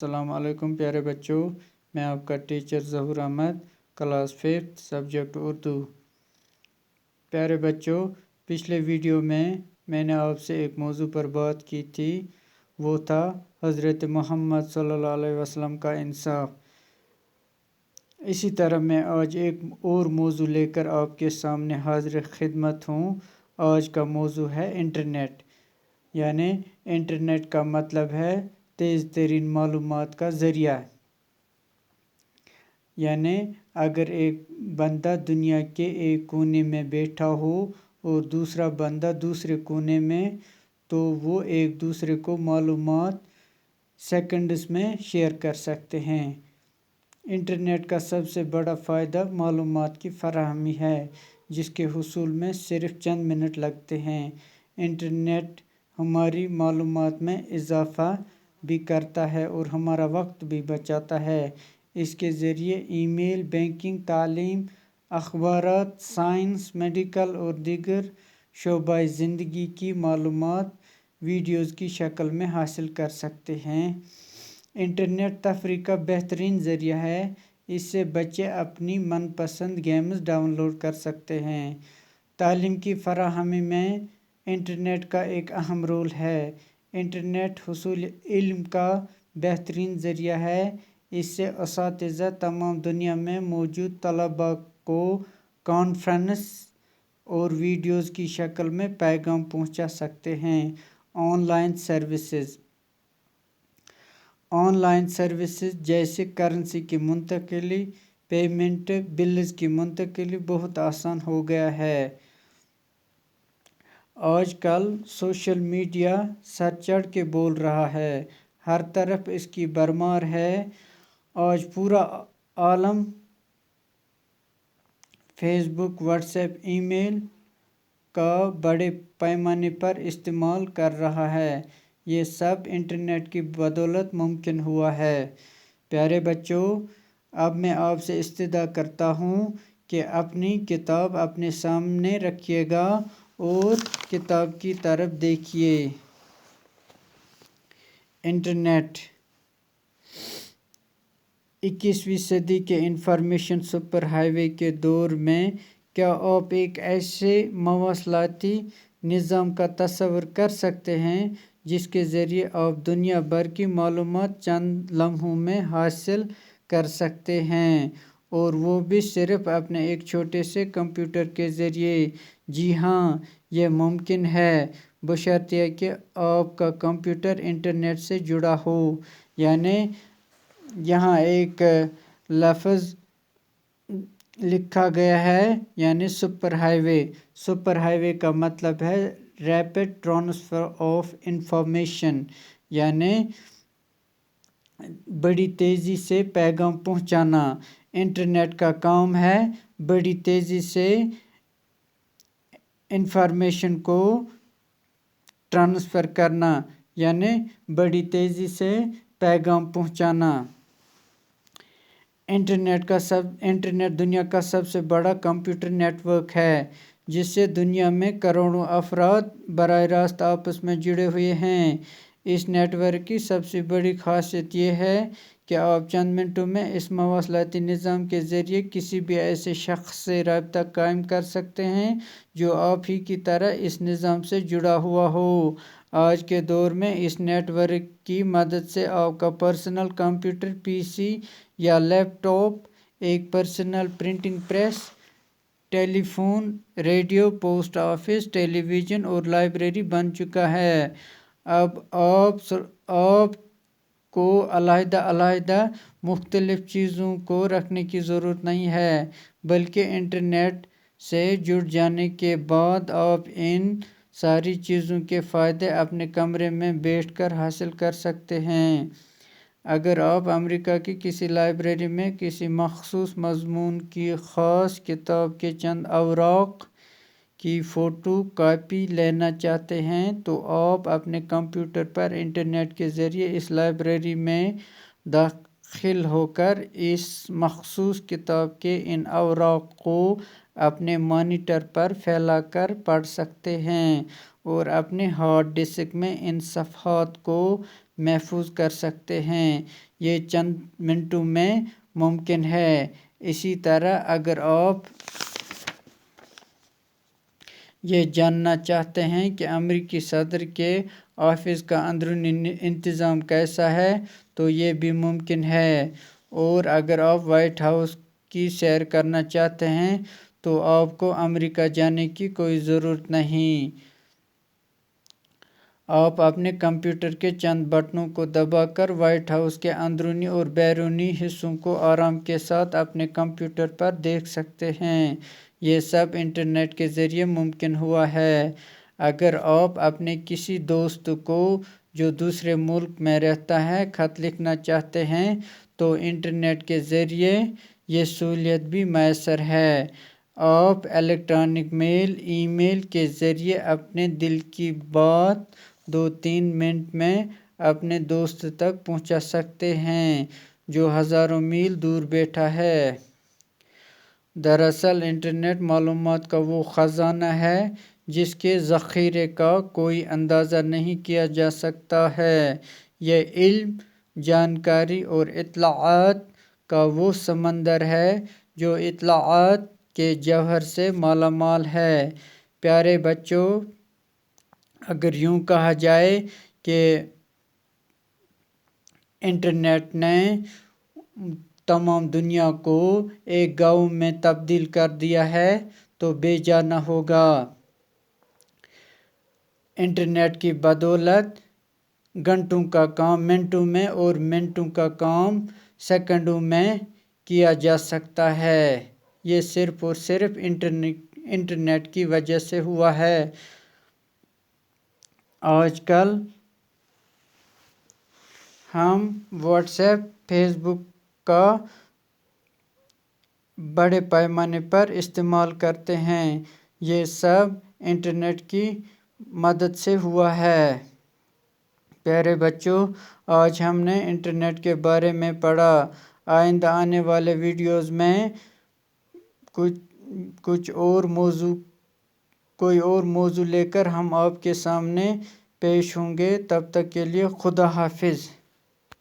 السلام علیکم پیارے بچوں، میں آپ کا ٹیچر ظہور احمد، کلاس 5 سبجیکٹ اردو۔ پیارے بچوں، پچھلے ویڈیو میں نے آپ سے ایک موضوع پر بات کی تھی، وہ تھا حضرت محمد صلی اللہ علیہ وسلم کا انصاف۔ اسی طرح میں آج ایک اور موضوع لے کر آپ کے سامنے حاضر خدمت ہوں۔ آج کا موضوع ہے انٹرنیٹ، یعنی انٹرنیٹ کا مطلب ہے تیز ترین معلومات کا ذریعہ۔ یعنی اگر ایک بندہ دنیا کے ایک کونے میں بیٹھا ہو اور دوسرا بندہ دوسرے کونے میں، تو وہ ایک دوسرے کو معلومات سیکنڈز میں شیئر کر سکتے ہیں۔ انٹرنیٹ کا سب سے بڑا فائدہ معلومات کی فراہمی ہے، جس کے حصول میں صرف چند منٹ لگتے ہیں۔ انٹرنیٹ ہماری معلومات میں اضافہ بھی کرتا ہے اور ہمارا وقت بھی بچاتا ہے۔ اس کے ذریعے ای میل، بینکنگ، تعلیم، اخبارات، سائنس، میڈیکل اور دیگر شعبۂ زندگی کی معلومات ویڈیوز کی شکل میں حاصل کر سکتے ہیں۔ انٹرنیٹ تفریح کا بہترین ذریعہ ہے۔ اس سے بچے اپنی من پسند گیمز ڈاؤن لوڈ کر سکتے ہیں۔ تعلیم کی فراہمی میں انٹرنیٹ کا ایک اہم رول ہے۔ انٹرنیٹ حصول علم کا بہترین ذریعہ ہے۔ اس سے اساتذہ تمام دنیا میں موجود طلباء کو کانفرنس اور ویڈیوز کی شکل میں پیغام پہنچا سکتے ہیں۔ آن لائن سروسز جیسے کرنسی کی منتقلی، پیمنٹ، بلز کی منتقلی بہت آسان ہو گیا ہے۔ آج کل سوشل میڈیا سر چڑھ کے بول رہا ہے، ہر طرف اس کی بھرمار ہے۔ آج پورا عالم فیس بک، واٹس ایپ، ای میل کا بڑے پیمانے پر استعمال کر رہا ہے۔ یہ سب انٹرنیٹ کی بدولت ممکن ہوا ہے۔ پیارے بچوں، اب میں آپ سے استدعا کرتا ہوں کہ اپنی کتاب اپنے سامنے رکھیے گا اور کتاب کی طرف دیکھیے۔ انٹرنیٹ 21ویں صدی کے انفارمیشن سپر ہائی وے کے دور میں کیا آپ ایک ایسے مواصلاتی نظام کا تصور کر سکتے ہیں جس کے ذریعے آپ دنیا بھر کی معلومات چند لمحوں میں حاصل کر سکتے ہیں، اور وہ بھی صرف اپنے ایک چھوٹے سے کمپیوٹر کے ذریعے؟ جی ہاں، یہ ممکن ہے، بشرطیہ کہ آپ کا کمپیوٹر انٹرنیٹ سے جڑا ہو۔ یعنی یہاں ایک لفظ لکھا گیا ہے، یعنی سپر ہائی وے۔ سپر ہائی وے کا مطلب ہے ریپڈ ٹرانسفر آف انفارمیشن، یعنی بڑی تیزی سے پیغام پہنچانا۔ انٹرنیٹ کا کام ہے بڑی تیزی سے انفارمیشن کو ٹرانسفر کرنا، یعنی بڑی تیزی سے پیغام پہنچانا۔ انٹرنیٹ دنیا کا سب سے بڑا کمپیوٹر نیٹ ورک ہے، جس سے دنیا میں کروڑوں افراد براہ راست آپس میں جڑے ہوئے ہیں۔ اس نیٹ ورک کی سب سے بڑی خاصیت یہ ہے کہ آپ چند منٹوں میں اس مواصلاتی نظام کے ذریعے کسی بھی ایسے شخص سے رابطہ قائم کر سکتے ہیں جو آپ ہی کی طرح اس نظام سے جڑا ہوا ہو۔ آج کے دور میں اس نیٹ ورک کی مدد سے آپ کا پرسنل کمپیوٹر، پی سی یا لیپ ٹاپ ایک پرسنل پرنٹنگ پریس، ٹیلی فون، ریڈیو، پوسٹ آفس، ٹیلی ویژن اور لائبریری بن چکا ہے۔ اب آپ کو علیحدہ مختلف چیزوں کو رکھنے کی ضرورت نہیں ہے، بلکہ انٹرنیٹ سے جڑ جانے کے بعد آپ ان ساری چیزوں کے فائدے اپنے کمرے میں بیٹھ کر حاصل کر سکتے ہیں۔ اگر آپ امریکہ کی کسی لائبریری میں کسی مخصوص مضمون کی خاص کتاب کے چند اوراق کی فوٹو کاپی لینا چاہتے ہیں، تو آپ اپنے کمپیوٹر پر انٹرنیٹ کے ذریعے اس لائبریری میں داخل ہو کر اس مخصوص کتاب کے ان اوراق کو اپنے مانیٹر پر پھیلا کر پڑھ سکتے ہیں، اور اپنے ہارڈ ڈسک میں ان صفحات کو محفوظ کر سکتے ہیں۔ یہ چند منٹوں میں ممکن ہے۔ اسی طرح اگر آپ یہ جاننا چاہتے ہیں کہ امریکی صدر کے آفس کا اندرونی انتظام کیسا ہے تو یہ بھی ممکن ہے۔ اور اگر آپ وائٹ ہاؤس کی سیر کرنا چاہتے ہیں تو آپ کو امریکہ جانے کی کوئی ضرورت نہیں۔ آپ اپنے کمپیوٹر کے چند بٹنوں کو دبا کر وائٹ ہاؤس کے اندرونی اور بیرونی حصوں کو آرام کے ساتھ اپنے کمپیوٹر پر دیکھ سکتے ہیں۔ یہ سب انٹرنیٹ کے ذریعے ممکن ہوا ہے۔ اگر آپ اپنے کسی دوست کو جو دوسرے ملک میں رہتا ہے خط لکھنا چاہتے ہیں تو انٹرنیٹ کے ذریعے یہ سہولت بھی میسر ہے۔ آپ الیکٹرانک میل، ای میل کے ذریعے اپنے دل کی بات 2-3 منٹ میں اپنے دوست تک پہنچا سکتے ہیں جو ہزاروں میل دور بیٹھا ہے۔ دراصل انٹرنیٹ معلومات کا وہ خزانہ ہے جس کے ذخیرے کا کوئی اندازہ نہیں کیا جا سکتا ہے۔ یہ علم، جانکاری اور اطلاعات کا وہ سمندر ہے جو اطلاعات کے جوہر سے مالا مال ہے۔ پیارے بچوں، اگر یوں کہا جائے کہ انٹرنیٹ نے تمام دنیا کو ایک گاؤں میں تبدیل کر دیا ہے تو بے جا نہ ہوگا۔ انٹرنیٹ کی بدولت گھنٹوں کا کام منٹوں میں اور منٹوں کا کام سیکنڈوں میں کیا جا سکتا ہے۔ یہ صرف اور صرف انٹرنیٹ کی وجہ سے ہوا ہے۔ آج کل ہم واٹس ایپ، فیس بک کا بڑے پیمانے پر استعمال کرتے ہیں۔ یہ سب انٹرنیٹ کی مدد سے ہوا ہے۔ پیارے بچوں، آج ہم نے انٹرنیٹ کے بارے میں پڑھا۔ آئندہ آنے والے ویڈیوز میں کوئی اور موضوع لے کر ہم آپ کے سامنے پیش ہوں گے۔ تب تک کے لیے خدا حافظ۔